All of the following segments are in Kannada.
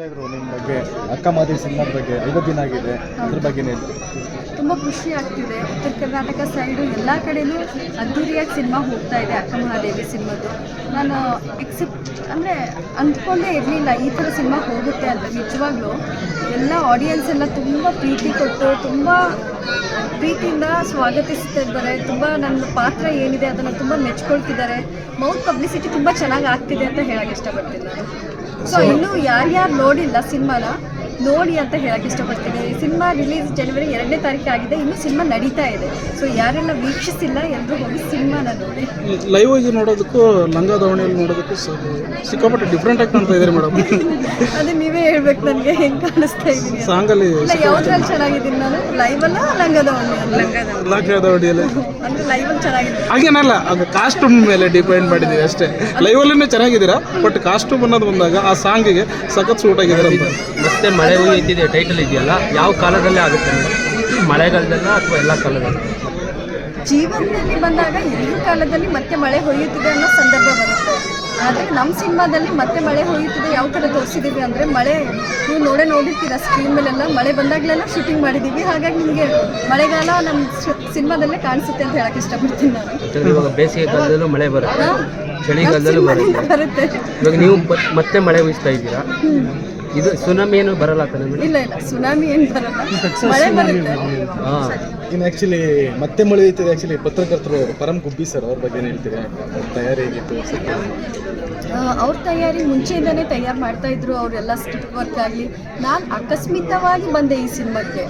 ಇದ್ರು ನಿಮ್ಮ ಬಗ್ಗೆ ಅಕ್ಕ ಮಾದೇವಿ ಸಿನಿಮಾದ ಬಗ್ಗೆ 50 ದಿನ ಆಗಿದೆ, ಅದ್ರ ಬಗ್ಗೆ ತುಂಬ ಖುಷಿ ಆಗ್ತಿದೆ. ಉತ್ತರ ಕರ್ನಾಟಕ ಸೈಡು ಎಲ್ಲ ಕಡೆಯೂ ಅದ್ದೂರಿಯಾಗಿ ಸಿನಿಮಾ ಹೋಗ್ತಾ ಇದೆ. ಅಕ್ಕ ಮಹಾದೇವಿ ಸಿನಿಮಾದು ನಾನು ಅಂದರೆ ಅಂದ್ಕೊಂಡೇ ಇರಲಿಲ್ಲ ಈ ಥರ ಸಿನಿಮಾ ಹೋಗುತ್ತೆ ಅಂತ. ನಿಜವಾಗ್ಲೂ ಎಲ್ಲ ಆಡಿಯನ್ಸ್ ಎಲ್ಲ ತುಂಬ ಪ್ರೀತಿ ಕೊಟ್ಟು ತುಂಬ ಪ್ರೀತಿಯಿಂದ ಸ್ವಾಗತಿಸ್ತಿದ್ದಾರೆ. ತುಂಬ ನನ್ನ ಪಾತ್ರ ಏನಿದೆ ಅದನ್ನು ತುಂಬ ಮೆಚ್ಕೊಳ್ತಿದ್ದಾರೆ. ಮೌತ್ ಪಬ್ಲಿಸಿಟಿ ತುಂಬ ಚೆನ್ನಾಗಿ ಆಗ್ತಿದೆ ಅಂತ ಹೇಳಕ್ಕೆ ಇಷ್ಟಪಡ್ತೀನಿ ನಾನು. ಸೊ ಇನ್ನೂ ಯಾರ್ಯಾರು ನೋಡಿಲ್ಲ ಸಿನಿಮಾನ ನೋಡಿ ಅಂತ ಹೇಳಕ್ಕೆ ಇಷ್ಟಪಡ್ತೀನಿ. ಸಿನಿಮಾ ರಿಲೀಸ್ ಜನವರಿ 2ನೇ ತಾರೀಕು ಆಗಿದೆ, ಇನ್ನೂ ಸಿನಿಮಾ ನಡೀತಾ ಇದೆ. ಸೊ ಯಾರೆಲ್ಲ ವೀಕ್ಷಿಸಿಲ್ಲ ಎಲ್ಲರೂ ಹೋಗಿ ಸಿನಿಮಾನ ನೋಡಿ. ಲೈವ್ ಆಗಿ ನೋಡೋದಕ್ಕೂ ಲಂಗ ದಾವಣಿಯಲ್ಲಿ ನೋಡೋದಕ್ಕೂ ಸಿಕ್ಕಾಪಟ್ಟೆ ಡಿಫ್ರೆಂಟ್ ಆಗಿ ಕಾಣ್ತಾ ಇದ್ದಾರೆ ಮೇಡಮ್. ಅದೇ ನೀವೇ ಹೇಳ್ಬೇಕು ನನಗೆ ಹೆಂಗೆ ಕಾಣಿಸ್ತಾ ಇದ್ದೀನಿ. ಸಾಂಗಲ್ಲಿ ಯಾವ್ದ್ರಲ್ಲಿ ಚೆನ್ನಾಗಿದ್ದೀನಿ ನಾನು, ಲೈವಲ್ಲ ಲಂಗ ದಾವಣಿಯಲ್ಲಿ? ಲಂಗ ದಾವಣಿಯಲ್ಲಿ ಅಂದರೆ ಲೈವಲ್ಲಿ ಚೆನ್ನಾಗಿದೆ. ಹಾಗೇನಲ್ಲ, ಅದು ಕಾಸ್ಟ್ಯೂಮ್ ಮೇಲೆ ಡಿಪೆಂಡ್ ಮಾಡಿದ್ದೀವಿ ಅಷ್ಟೇ. ಲೈವಲ್ಲೇ ಚೆನ್ನಾಗಿದ್ದೀರಾ, ಬಟ್ ಕಾಸ್ಟ್ಯೂಮ್ ಅನ್ನೋದು ಬಂದಾಗ ಆ ಸಾಂಗಿಗೆ ಸಖತ್ ಸೂಟ್ ಆಗಿದ್ದಾರೆ ಅಂತ. ಮತ್ತೆ ಮಳೆ ಹುಯ್ಯುತ್ತಿದೆ ಟೈಟಲ್ ಇದೆಯಲ್ಲ, ಯಾವ ಕಾಲದಲ್ಲೇ ಆಗುತ್ತೆ ಮೇಡಮ್? ಮಳೆಗಾಲದಲ್ಲ ಅಥವಾ ಎಲ್ಲ ಕಾಲದಲ್ಲಿ? ಜೀವನದಲ್ಲಿ ಬಂದಾಗ ಎಲ್ಲ ಕಾಲದಲ್ಲಿ ಮತ್ತೆ ಮಳೆ ಹೊಯ್ಯುತ್ತಿದೆ ಅನ್ನೋ ಸಂದರ್ಭ ಬರುತ್ತೆ. ಆದರೆ ನಮ್ಮ ಸಿನಿಮಾದಲ್ಲಿ ಮತ್ತೆ ಮಳೆ ಹೊಯ್ಯುತ್ತಿದೆ ಯಾವ ಥರ ತೋರಿಸಿದ್ದೀವಿ ಅಂದರೆ, ಮಳೆ ನೀವು ನೋಡಿರ್ತೀರ ಸ್ಕ್ರೀನ್ ಮೇಲೆಲ್ಲ, ಮಳೆ ಬಂದಾಗಲೆಲ್ಲ ಶೂಟಿಂಗ್ ಮಾಡಿದ್ದೀವಿ. ಹಾಗಾಗಿ ನಿಮಗೆ ಮಳೆಗಾಲ ನಮ್ಮ ಸಿನಿಮಾದಲ್ಲೇ ಕಾಣಿಸುತ್ತೆ ಅಂತ ಹೇಳಕ್ಕೆ ಇಷ್ಟಪಡ್ತೀನಿ ನಾನು. ಇವಾಗ ಬೇಸಿಗೆ ಕಾಲದಲ್ಲೂ ಮಳೆ ಬರುತ್ತೆ, ಚಳಿಗಾಲದಲ್ಲೂ ಬರುತ್ತೆ. ಇವಾಗ ನೀವು ಮತ್ತೆ ಮಳೆ ಹುಯ್ಸ್ತಾ ಇದ್ದೀರಾ, ಇದು ಸುನಾಮಿ ಏನು ಬರಲ್ಲ ತಾನೆ ಮೇಡಮ್? ಇಲ್ಲ ಸುನಾಮಿ ಏನು ಬರಲ್ಲ, ಮಳೆ ಬರುತ್ತೆ. ಇನ್ನು ಆ್ಯಕ್ಚುಲಿ ಮತ್ತೆ ಮಳೆ ಐತಿದೆ. ಆ್ಯಕ್ಚುಲಿ ಪತ್ರಕರ್ತರು ಪರಂ ಗುಬ್ಬಿ ಸರ್ ಅವ್ರ ಬಗ್ಗೆ ಹೇಳ್ತೀರಾ? ತಯಾರಿ ಹೇಗಿತ್ತು? ಅವ್ರ ತಯಾರಿ ಮುಂಚೆಯಿಂದನೇ ತಯಾರು ಮಾಡ್ತಾಯಿದ್ರು. ಅವರೆಲ್ಲ ಸ್ಕ್ರಿಪ್ಟ್ ವರ್ಕ್ ಆಗಲಿ. ನಾನು ಅಕಸ್ಮಿತವಾಗಿ ಬಂದೆ ಈ ಸಿನಿಮಾಕ್ಕೆ.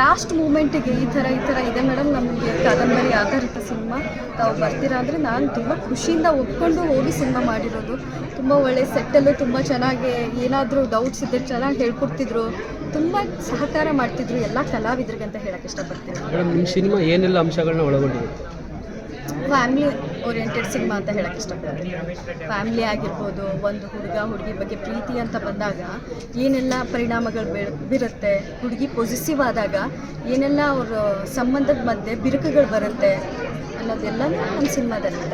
ಲಾಸ್ಟ್ ಮೂಮೆಂಟಿಗೆ ಈ ಥರ ಇದೆ ಮೇಡಮ್, ನಮಗೆ ಕಾದಂಬರಿ ಆಧಾರಿತ ಸಿನಿಮಾ ತಾವು ಬರ್ತೀರಾ ಅಂದರೆ ನಾನು ತುಂಬ ಖುಷಿಯಿಂದ ಒಪ್ಕೊಂಡು ಹೋಗಿ ಸಿನಿಮಾ ಮಾಡಿರೋದು. ತುಂಬ ಒಳ್ಳೆ ಸೆಟ್ಟಲ್ಲೂ ತುಂಬ ಚೆನ್ನಾಗಿ ಏನಾದರೂ ಡೌಟ್ಸ್ ಇದ್ದರೆ ಚೆನ್ನಾಗಿ ಹೇಳ್ಕೊಡ್ತಿದ್ರು, ತುಂಬ ಸಹಕಾರ ಮಾಡ್ತಿದ್ರು ಎಲ್ಲ ಕಲಾವಿದರಿಗೆ ಅಂತ ಹೇಳಕ್ಕೆ ಇಷ್ಟಪಡ್ತೀನಿ. ಮೇಡಮ್, ನಿಮ್ಮ ಸಿನಿಮಾ ಏನೆಲ್ಲ ಅಂಶಗಳನ್ನ ಒಳಗೊಂಡಿರುತ್ತೆ? ಫ್ಯಾಮಿಲಿ ಓರಿಯೆಂಟೆಡ್ ಸಿನಿಮಾ ಅಂತ ಹೇಳಕ್ಕೆ ಇಷ್ಟಪಡ್ತೀನಿ. ಫ್ಯಾಮಿಲಿ ಆಗಿರ್ಬೋದು, ಒಂದು ಹುಡುಗಿ ಬಗ್ಗೆ ಪ್ರೀತಿ ಅಂತ ಬಂದಾಗ ಏನೆಲ್ಲ ಪರಿಣಾಮಗಳು ಬೀರುತ್ತೆ, ಹುಡುಗಿ ಪೊಸಿಟಿವ್ ಆದಾಗ ಏನೆಲ್ಲ ಅವ್ರ ಸಂಬಂಧದ ಮಧ್ಯೆ ಬಿರುಕುಗಳು ಬರುತ್ತೆ ಅನ್ನೋದೆಲ್ಲ ನಮ್ಮ ಸಿನಿಮಾದಲ್ಲಿ.